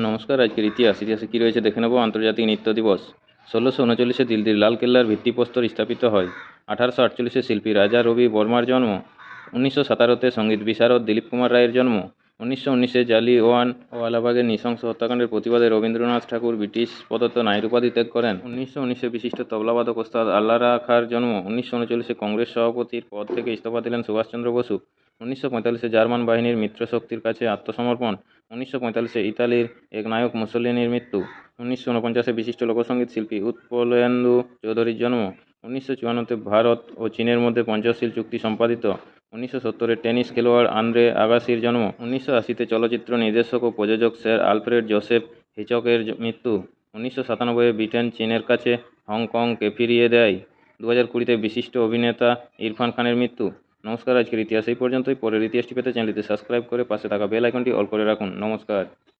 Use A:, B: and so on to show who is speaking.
A: নমস্কার। আজকের ইতিহাসে কী রয়েছে দেখে নেব। আন্তর্জাতিক নৃত্য দিবস। ১৬৩৯-এ দিল্লির লাল কেল্লার ভিত্তিপ্রস্তর স্থাপিত হয়। ১৮৪৮-এ শিল্পী রাজা রবি বর্মার জন্ম। ১৯১৭-তে সঙ্গীত বিশারদ দিলীপ কুমার রায়ের জন্ম। ১৯১৯-এ জালিয়ানওয়ালাবাগের নৃশংস হত্যাকাণ্ডের প্রতিবাদে রবীন্দ্রনাথ ঠাকুর ব্রিটিশ প্রদত্ত নাইট উপাধি ত্যাগ করেন। ১৯১৯-এ বিশিষ্ট তবলাবাদক ওস্তাদ আল্লারা খাঁর জন্ম। ১৯৩৯-এ কংগ্রেস সভাপতির পদ থেকে ইস্তফা দিলেন সুভাষচন্দ্র বসু। ১৯৪৫-এ জার্মান বাহিনীর মিত্রশক্তির কাছে আত্মসমর্পণ। ১৯৪৫-এ ইতালির এক নায়ক মুসোলিনির মৃত্যু। ১৯৪৯-এ বিশিষ্ট লোকসঙ্গীত শিল্পী উৎপলেন্দু চৌধুরীর জন্ম। ১৯৫৪-তে ভারত ও চীনের মধ্যে পঞ্চশীল চুক্তি সম্পাদিত। ১৯৭০-এ টেনিস খেলোয়াড় আন্দ্রে আগাসির জন্ম। ১৯৮০-তে চলচ্চিত্র নির্দেশক ও প্রযোজক স্যার আলফ্রেড জোসেফ হিচকের মৃত্যু। ১৯৯৭-এ ব্রিটেন চীনের কাছে হংকংকে ফিরিয়ে দেয়। ২০২০-তে বিশিষ্ট অভিনেতা ইরফান খানের মৃত্যু। নমস্কার। আজকের ইতিহাস এই পর্যন্তই। পরের ইতিহাসটি পেতে চ্যানেলটি সাবস্ক্রাইব করে পাশে থাকা বেল আইকনটি অল করে রাখুন। নমস্কার।